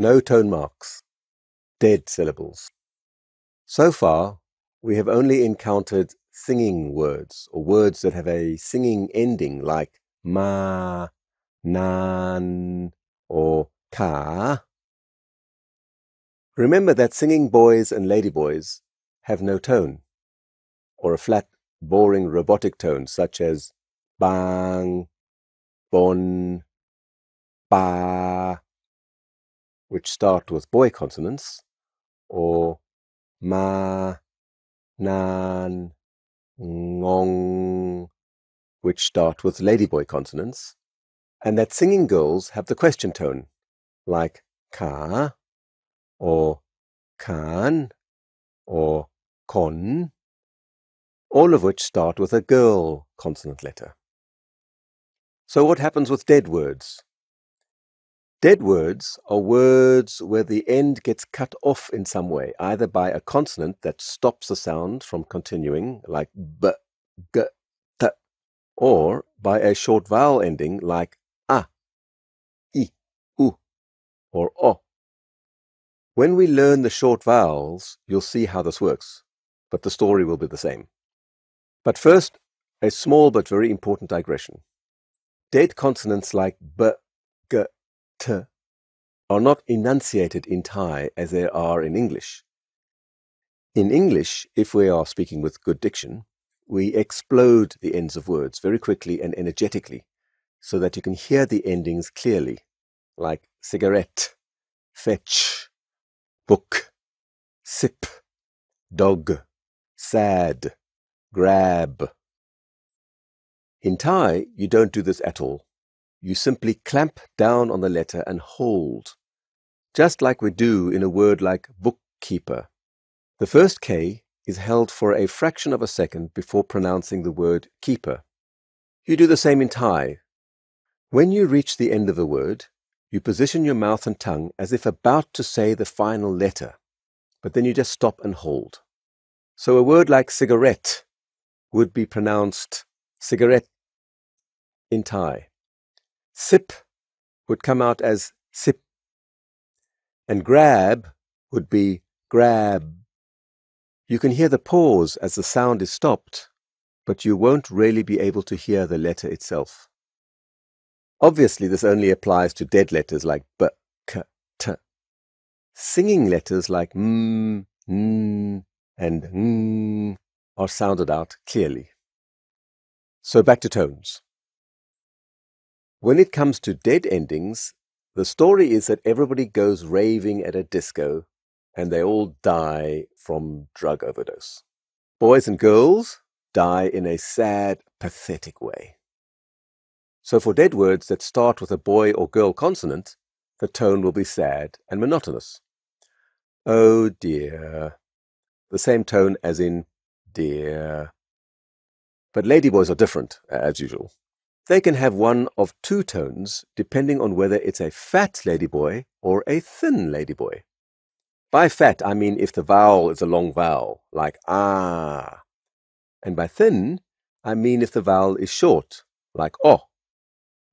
No tone marks. Dead syllables. So far, we have only encountered singing words, or words that have a singing ending like ma, nan, or ka. Remember that singing boys and ladyboys have no tone, or a flat, boring robotic tone such as bang, bon, ba, which start with boy consonants, or ma, nan, ngong, which start with ladyboy consonants, and that singing girls have the question tone, like ka, or kan, or kon, all of which start with a girl consonant letter. So what happens with dead words? Dead words are words where the end gets cut off in some way, either by a consonant that stops the sound from continuing, like b, g, t, or by a short vowel ending like a, I, U, or o. When we learn the short vowels, you'll see how this works, but the story will be the same. But first, a small but very important digression. Dead consonants like b, g, t are not enunciated in Thai as they are in English. In English, if we are speaking with good diction, we explode the ends of words very quickly and energetically so that you can hear the endings clearly, like cigarette, fetch, book, sip, dog, sad, grab. In Thai, you don't do this at all. You simply clamp down on the letter and hold, just like we do in a word like bookkeeper. The first K is held for a fraction of a second before pronouncing the word keeper. You do the same in Thai. When you reach the end of the word, you position your mouth and tongue as if about to say the final letter, but then you just stop and hold. So a word like cigarette would be pronounced cigarette in Thai. Sip would come out as sip, and grab would be grab. You can hear the pause as the sound is stopped, but you won't really be able to hear the letter itself. Obviously, this only applies to dead letters like b, k, t. Singing letters like m, n, and n are sounded out clearly. So back to tones. When it comes to dead endings, the story is that everybody goes raving at a disco and they all die from drug overdose. Boys and girls die in a sad, pathetic way. So for dead words that start with a boy or girl consonant, the tone will be sad and monotonous. Oh dear. The same tone as in dear. But ladyboys are different, as usual. They can have one of two tones depending on whether it's a fat ladyboy or a thin ladyboy. By fat, I mean if the vowel is a long vowel, like ah. And by thin, I mean if the vowel is short, like oh.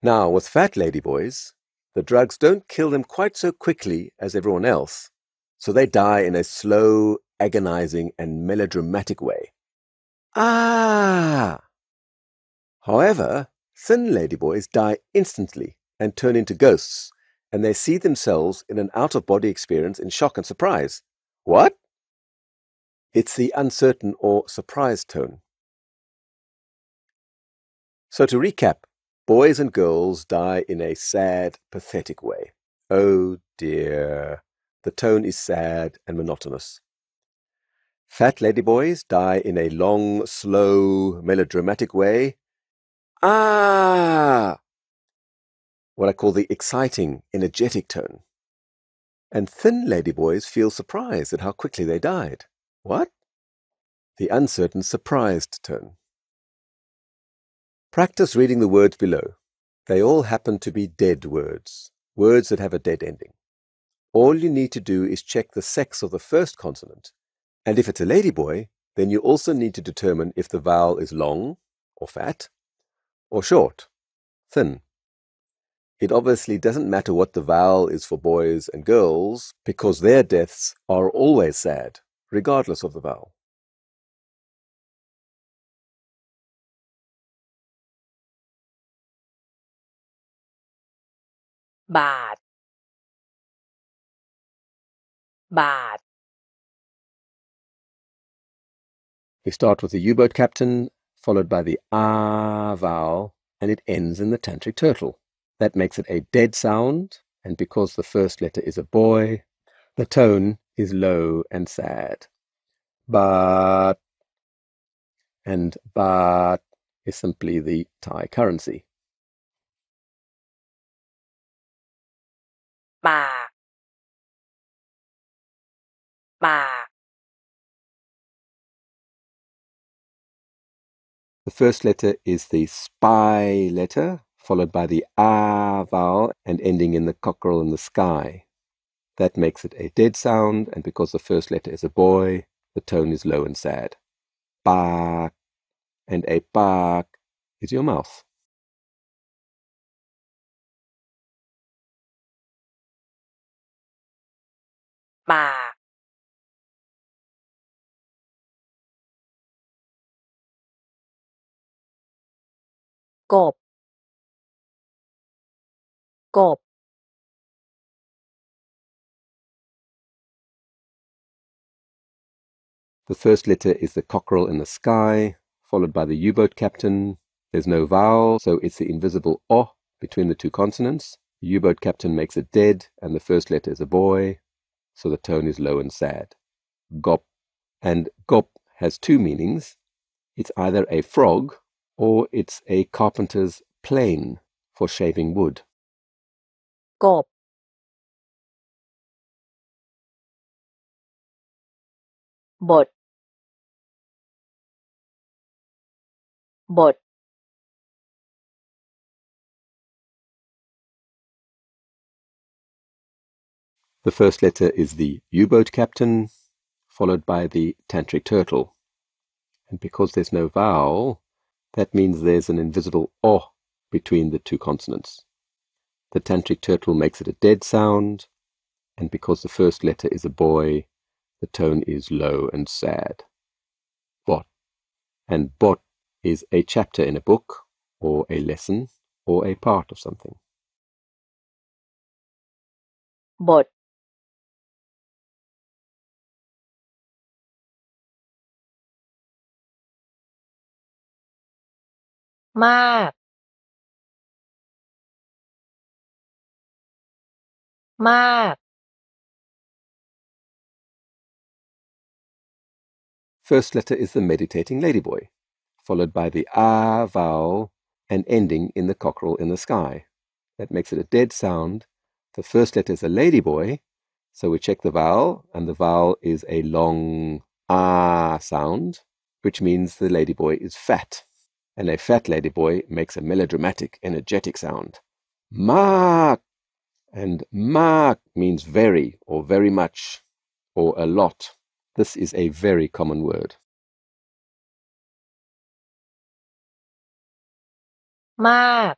Now, with fat ladyboys, the drugs don't kill them quite so quickly as everyone else, so they die in a slow, agonizing, and melodramatic way. Ah! However, thin ladyboys die instantly and turn into ghosts, and they see themselves in an out-of-body experience in shock and surprise. What? It's the uncertain or surprised tone. So to recap, boys and girls die in a sad, pathetic way. Oh dear. The tone is sad and monotonous. Fat ladyboys die in a long, slow, melodramatic way. Ah! What I call the exciting, energetic tone. And thin ladyboys feel surprised at how quickly they died. What? The uncertain, surprised tone. Practice reading the words below. They all happen to be dead words, words that have a dead ending. All you need to do is check the sex of the first consonant, and if it's a ladyboy, then you also need to determine if the vowel is long, or fat, or short, thin. It obviously doesn't matter what the vowel is for boys and girls because their deaths are always sad, regardless of the vowel. บาท บาท We start with the U-boat captain, followed by the ah vowel, and it ends in the tantric turtle. That makes it a dead sound, and because the first letter is a boy, the tone is low and sad. But, and baht is simply the Thai currency. ปาก ปาก The first letter is the spy letter, followed by the ah vowel and ending in the cockerel in the sky. That makes it a dead sound, and because the first letter is a boy, the tone is low and sad. Pak, and a pak is your mouth. ปาก กบ กบ The first letter is the cockerel in the sky, followed by the U-boat captain. There's no vowel, so it's the invisible o between the two consonants. The U-boat captain makes it dead, and the first letter is a boy, so the tone is low and sad. Gop. And gop has two meanings. It's either a frog or it's a carpenter's plane for shaving wood. กบ บท บท The first letter is the U-boat captain, followed by the tantric turtle. And because there's no vowel, that means there's an invisible o between the two consonants. The tantric turtle makes it a dead sound, and because the first letter is a boy, the tone is low and sad. Bot. And bot is a chapter in a book, or a lesson, or a part of something. บท มาก มาก First letter is the meditating ladyboy, followed by the ah vowel and ending in the cockerel in the sky. That makes it a dead sound. The first letter is a ladyboy, so we check the vowel, and the vowel is a long ah sound, which means the ladyboy is fat. And a fat ladyboy makes a melodramatic, energetic sound. Mark! And mark means very, or very much, or a lot. This is a very common word. มาก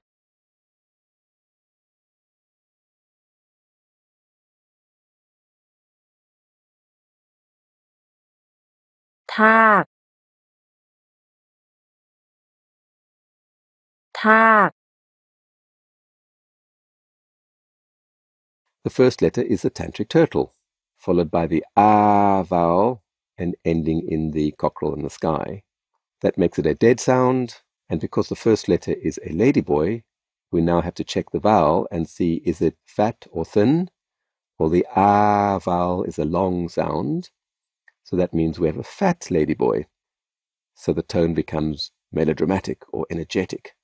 ทาก ทาก The first letter is the tantric turtle, followed by the ah vowel and ending in the cockerel in the sky. That makes it a dead sound, and because the first letter is a ladyboy, we now have to check the vowel and see is it fat or thin, or the ah vowel is a long sound, so that means we have a fat ladyboy. So the tone becomes melodramatic or energetic.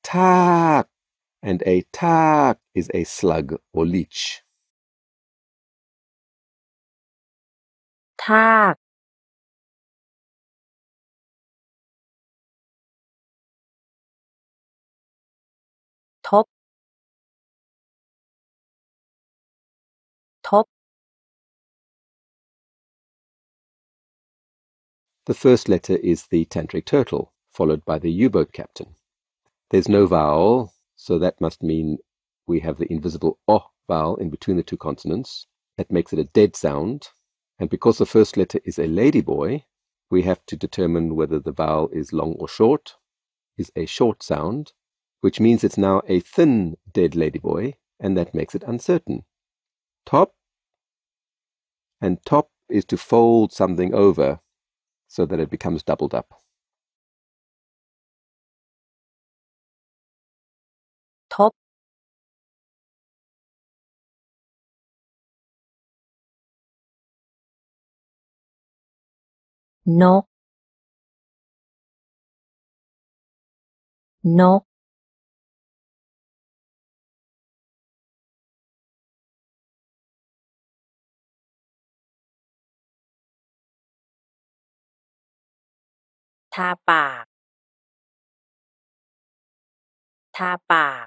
Tak! And a tak is a slug or leech. ทาก ทบ ทบ The first letter is the tantric turtle, followed by the U-boat captain. There's no vowel, so that must mean we have the invisible o vowel in between the two consonants. That makes it a dead sound. And because the first letter is a ladyboy, we have to determine whether the vowel is long or short. Is a short sound, which means it's now a thin, dead ladyboy, and that makes it uncertain. Top, and top is to fold something over so that it becomes doubled up. Top, นก นก ทาปาก ทาปาก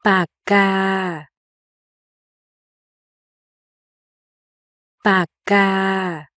ปากกา ปากกา